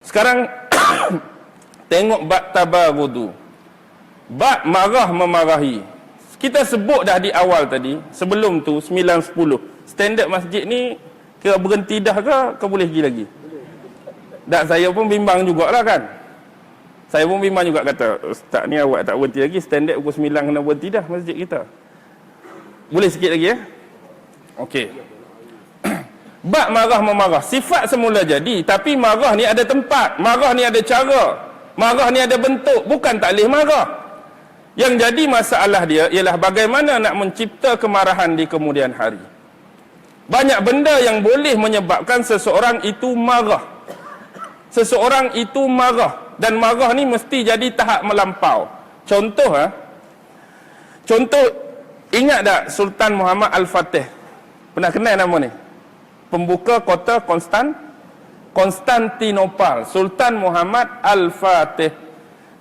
Sekarang tengok bab tabaghud. Bab marah memarahi. Kita sebut dah di awal tadi, sebelum tu 9-10. Standard masjid ni kira berhenti dah ke boleh pergi lagi? Dan saya pun bimbang jugalah kan. Saya pun bimbang juga kata, ustaz ni awak tak berhenti lagi, standard pukul 9 kena berhenti dah masjid kita. Boleh sikit lagi ya? Okey. Bab marah memarah, sifat semula jadi, tapi marah ni ada tempat, marah ni ada cara, marah ni ada bentuk, bukan tak boleh marah. Yang jadi masalah dia ialah bagaimana nak mencipta kemarahan di kemudian hari. Banyak benda yang boleh menyebabkan seseorang itu marah. Seseorang itu marah, dan marah ni mesti jadi tahap melampau. Contoh contoh, ingat tak Sultan Muhammad Al-Fatih? Pernah kenal nama ni? Pembuka kota Konstantinopel, Sultan Muhammad Al-Fatih.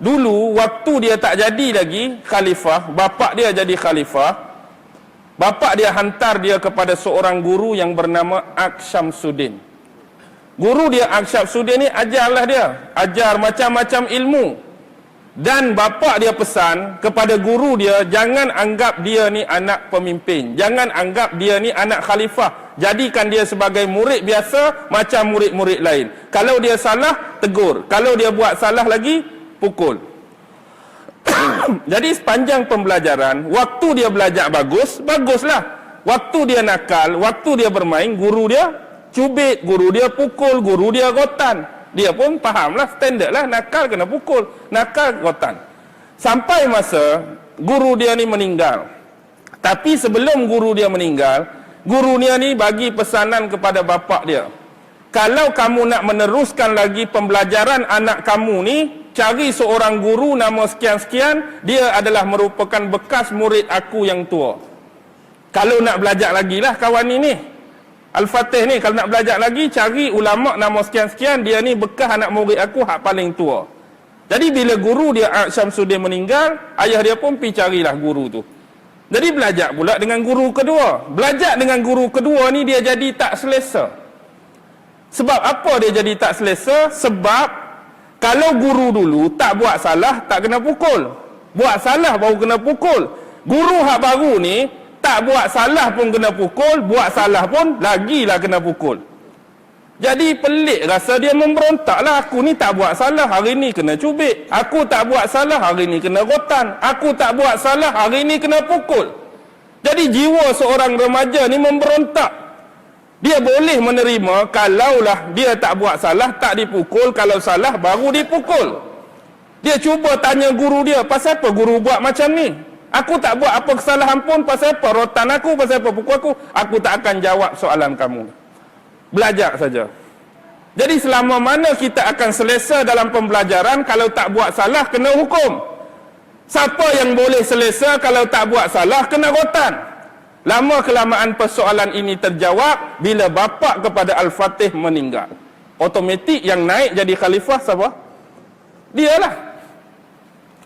Dulu waktu dia tak jadi lagi khalifah, bapak dia jadi khalifah. Bapak dia hantar dia kepada seorang guru yang bernama Aksyamsuddin. Guru dia Aksyamsuddin ni ajarlah dia, ajar macam-macam ilmu. Dan bapak dia pesan kepada guru dia, jangan anggap dia ni anak pemimpin, jangan anggap dia ni anak khalifah. Jadikan dia sebagai murid biasa macam murid-murid lain. Kalau dia salah, tegur. Kalau dia buat salah lagi, pukul. Jadi sepanjang pembelajaran, waktu dia belajar bagus, baguslah. Waktu dia nakal, waktu dia bermain, guru dia cubit, guru dia pukul, guru dia rotan. Dia pun fahamlah, standard lah, nakal kena pukul, nakal rotan. Sampai masa guru dia ni meninggal. Tapi sebelum guru dia meninggal, guru dia ni bagi pesanan kepada bapak dia. Kalau kamu nak meneruskan lagi pembelajaran anak kamu ni, cari seorang guru nama sekian-sekian, dia adalah merupakan bekas murid aku yang tua. Kalau nak belajar lagi lah kawan ni Al-Fatih ni, kalau nak belajar lagi, cari ulama nama sekian-sekian, dia ni bekas anak murid aku hak paling tua. Jadi bila guru dia Syamsuddin meninggal, ayah dia pun pergi carilah guru tu. Jadi belajar pula dengan guru kedua. Belajar dengan guru kedua ni dia jadi tak selesa. Sebab apa dia jadi tak selesa? Sebab kalau guru dulu tak buat salah, tak kena pukul. Buat salah baru kena pukul. Guru hak baru ni tak buat salah pun kena pukul, buat salah pun lagilah kena pukul. Jadi pelik rasa dia memberontak lah. Aku ni tak buat salah, hari ni kena cubit. Aku tak buat salah, hari ni kena rotan. Aku tak buat salah, hari ni kena pukul. Jadi jiwa seorang remaja ni memberontak. Dia boleh menerima kalaulah dia tak buat salah, tak dipukul. Kalau salah, baru dipukul. Dia cuba tanya guru dia, pasal apa guru buat macam ni? Aku tak buat apa kesalahan pun, pasal apa rotan aku, pasal apa pukul aku? Aku tak akan jawab soalan kamu. Belajar saja. Jadi selama mana kita akan selesa dalam pembelajaran, kalau tak buat salah, kena hukum. Siapa yang boleh selesa kalau tak buat salah, kena rotan. Lama kelamaan persoalan ini terjawab bila bapa kepada Al-Fatih meninggal. Automatik yang naik jadi khalifah siapa? Dialah.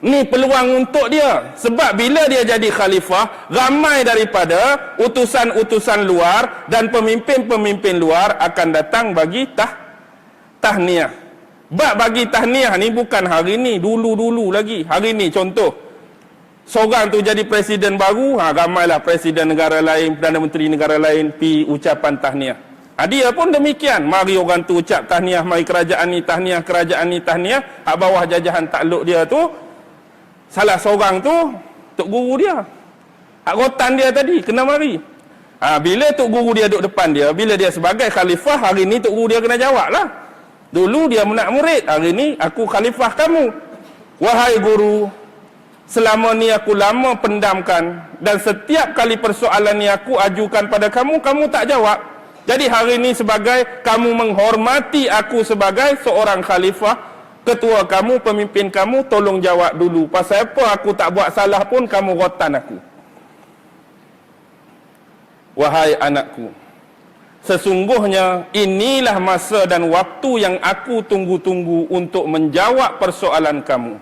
Ni peluang untuk dia. Sebab bila dia jadi khalifah, ramai daripada utusan-utusan luar dan pemimpin-pemimpin luar akan datang bagi tahniah. Bagi tahniah ni bukan hari ni, dulu-dulu lagi. Hari ni contoh, seorang tu jadi presiden baru, ramailah presiden negara lain, Perdana Menteri negara lain pi ucapan tahniah. Dia pun demikian, mari orang tu ucap tahniah, mari kerajaan ni tahniah, kerajaan ni tahniah. Hak bawah jajahan takluk dia tu, salah seorang tu tok guru dia, hak rotan dia tadi kena mari. Bila tok guru dia duduk depan dia, bila dia sebagai khalifah, hari ni tok guru dia kena jawab lah. Dulu dia menak murid, hari ni aku khalifah kamu. Wahai guru, selama ni aku lama pendamkan, dan setiap kali persoalan ni aku ajukan pada kamu, kamu tak jawab. Jadi hari ni sebagai kamu menghormati aku sebagai seorang khalifah, ketua kamu, pemimpin kamu, tolong jawab dulu. Pasal apa aku tak buat salah pun kamu rotan aku. Wahai anakku, sesungguhnya inilah masa dan waktu yang aku tunggu-tunggu untuk menjawab persoalan kamu.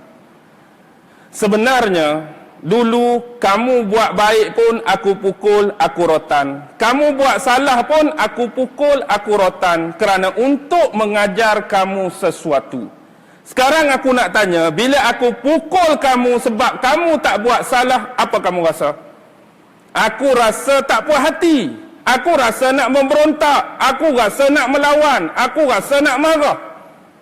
Sebenarnya dulu kamu buat baik pun aku pukul, aku rotan. Kamu buat salah pun aku pukul, aku rotan. Kerana untuk mengajar kamu sesuatu. Sekarang aku nak tanya, bila aku pukul kamu sebab kamu tak buat salah, apa kamu rasa? Aku rasa tak puas hati. Aku rasa nak memberontak. Aku rasa nak melawan. Aku rasa nak marah.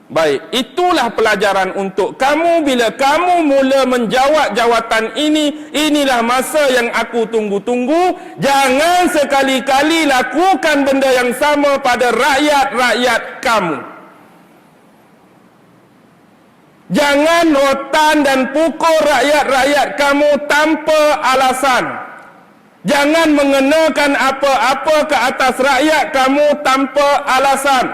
Baik, itulah pelajaran untuk kamu bila kamu mula menjawat jawatan ini. Inilah masa yang aku tunggu-tunggu. Jangan sekali-kali lakukan benda yang sama pada rakyat-rakyat kamu. Jangan rotan dan pukul rakyat-rakyat kamu tanpa alasan. Jangan mengenakan apa-apa ke atas rakyat kamu tanpa alasan.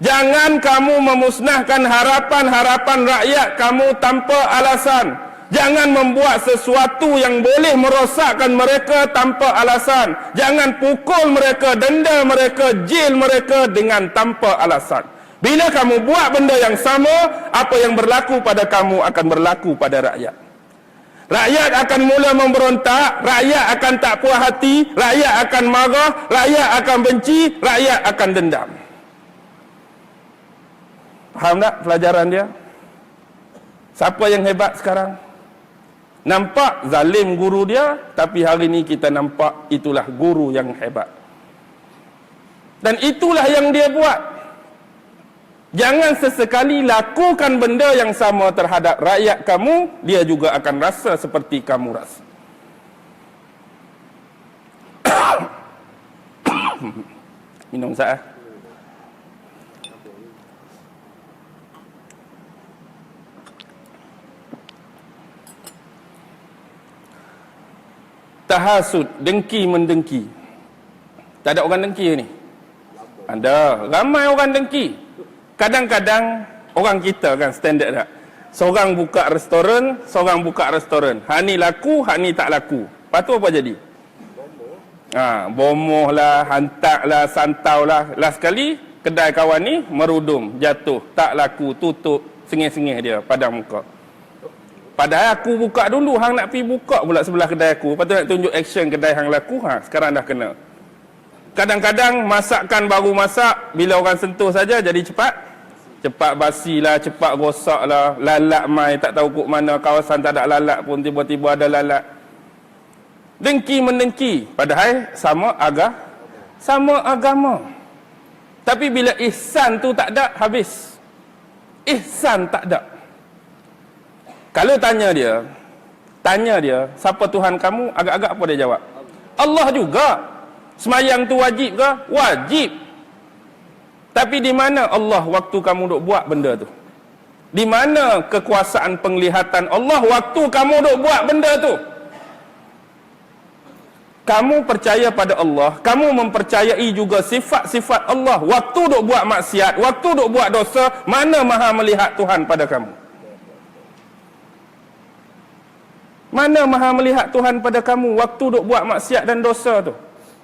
Jangan kamu memusnahkan harapan-harapan rakyat kamu tanpa alasan. Jangan membuat sesuatu yang boleh merosakkan mereka tanpa alasan. Jangan pukul mereka, denda mereka, jail mereka dengan tanpa alasan. Bila kamu buat benda yang sama, apa yang berlaku pada kamu akan berlaku pada rakyat. Rakyat akan mula memberontak, rakyat akan tak puas hati, rakyat akan marah, rakyat akan benci, rakyat akan dendam. Faham tak pelajaran dia? Siapa yang hebat sekarang? Nampak zalim guru dia, tapi hari ini kita nampak itulah guru yang hebat. Dan itulah yang dia buat. Jangan sesekali lakukan benda yang sama terhadap rakyat kamu, dia juga akan rasa seperti kamu rasa. Minum sah. Tahasud, dengki mendengki. Tak ada orang dengki ni? Ada, ramai orang dengki. Kadang-kadang orang kita kan standard tak? Seorang buka restoran, seorang buka restoran. Hak ni laku, hak ni tak laku. Lepas tu apa jadi? Bomoh lah, hantak lah, santau lah. Last sekali, kedai kawan ni merudum, jatuh, tak laku, tutup, sengih-sengih dia, padam muka. Padahal aku buka dulu, hang nak pergi buka pula sebelah kedai aku. Lepas tu nak tunjuk action kedai hang laku, sekarang dah kena. Kadang-kadang masakan baru masak, bila orang sentuh saja jadi cepat. Cepat basi lah, cepat rosak lah, lalat mai, tak tahu kok mana, kawasan tak ada lalat pun tiba-tiba ada lalat. Dengki mendengki, padahal sama agama. Tapi bila ihsan tu tak ada, habis. Ihsan tak ada. Kalau tanya dia, siapa Tuhan kamu? Agak-agak apa dia jawab? Allah juga. Semayang tu wajib ke? Wajib. Tapi di mana Allah waktu kamu duk buat benda tu? Di mana kekuasaan penglihatan Allah waktu kamu duk buat benda tu? Kamu percaya pada Allah, kamu mempercayai juga sifat-sifat Allah. Waktu duk buat maksiat, waktu duk buat dosa, mana maha melihat Tuhan pada kamu? Mana maha melihat Tuhan pada kamu waktu duk buat maksiat dan dosa tu?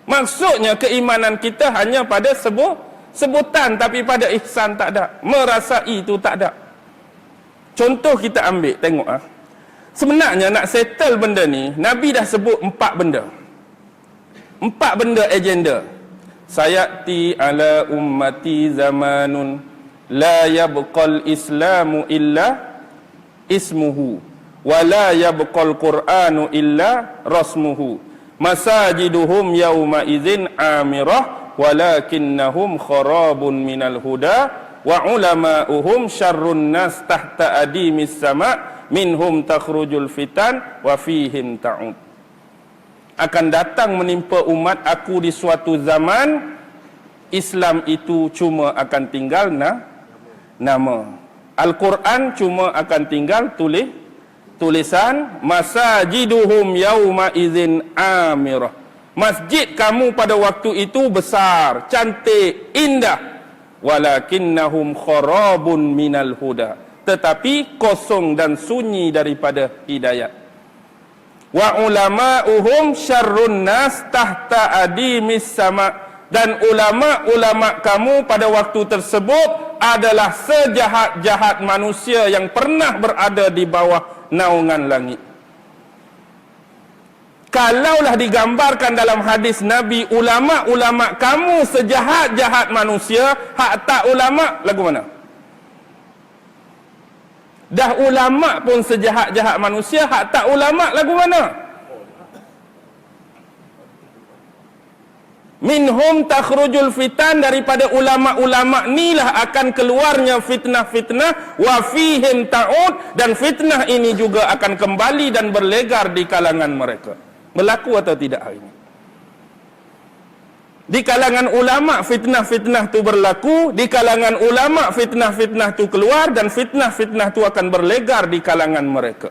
Maksudnya keimanan kita hanya pada sebutan, tapi pada ihsan tak ada. Merasai itu tak ada. Contoh kita ambil, tengok Sebenarnya nak settle benda ni, Nabi dah sebut 4 benda. 4 benda agenda. Sayati ala ummati zamanun la yabqal islamu illa ismuhu wa la yabqal qur'anu illa rasmuhu masajiduhum yawma idzin amirah walakinnahum kharabun minal huda wa ulama'uhum syarrun nas tahta adimis sama' minhum takhrujul fitan wa fihim ta'ud. Akan datang menimpa umat aku di suatu zaman, Islam itu cuma akan tinggal nama. Al-Quran cuma akan tinggal tulisan. Masajiduhum yawma idzin amirah. Masjid kamu pada waktu itu besar, cantik, indah. Walakinnahum kharabun minal huda. Tetapi kosong dan sunyi daripada hidayat. Wa ulama'uhum syarrun nas tahta adimis sama'. Dan ulama-ulama kamu pada waktu tersebut adalah sejahat-jahat manusia yang pernah berada di bawah naungan langit. Kalaulah digambarkan dalam hadis Nabi, ulama-ulama kamu sejahat-jahat manusia, hak tak ulama lagu mana? Dah ulama pun sejahat-jahat manusia, hak tak ulama lagu mana? Minhum takhrujul fitan, daripada ulama-ulama inilah akan keluarnya fitnah-fitnah, wa fihim ta'ud, dan fitnah ini juga akan kembali dan berlegar di kalangan mereka. Berlaku atau tidak hari ini? Di kalangan ulama fitnah-fitnah tu berlaku, di kalangan ulama fitnah-fitnah tu keluar, dan fitnah-fitnah tu akan berlegar di kalangan mereka.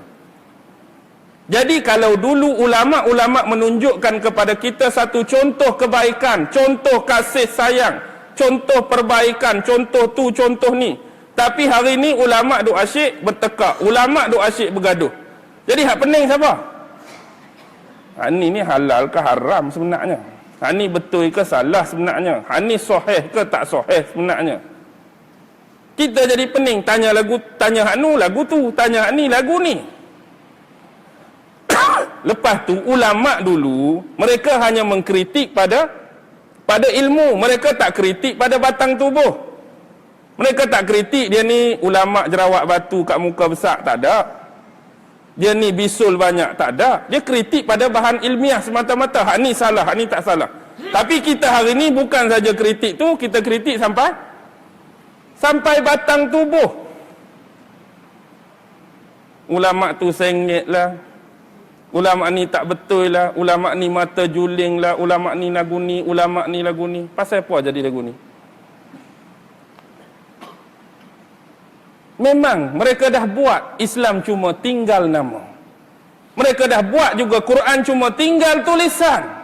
Jadi kalau dulu ulama-ulama menunjukkan kepada kita satu contoh kebaikan, contoh kasih sayang, contoh perbaikan, contoh tu, contoh ni. Tapi hari ni ulama duk asyik bertekak, ulama duk asyik bergaduh. Jadi hak pening siapa? Ni halal ke haram sebenarnya? Ni betul ke salah sebenarnya? Ni sahih ke tak sahih sebenarnya? Kita jadi pening, tanya lagu, tanya hak nu lagu tu, tanya hak ni lagu ni. Lepas tu ulama dulu mereka hanya mengkritik pada ilmu, mereka tak kritik pada batang tubuh. Mereka tak kritik dia ni ulama jerawat batu kat muka besar, tak ada. Dia ni bisul banyak, tak ada. Dia kritik pada bahan ilmiah semata-mata. Hak ni salah, hak ni tak salah. Tapi kita hari ni bukan saja kritik tu, kita kritik sampai batang tubuh. Ulama tu sengit lah, ulama ni tak betul lah, ulama ni mata juling lah, ulama ni lagu ni, ulama ni lagu ni. Pasal apa jadi lagu ni? Memang mereka dah buat Islam cuma tinggal nama. Mereka dah buat juga Quran cuma tinggal tulisan.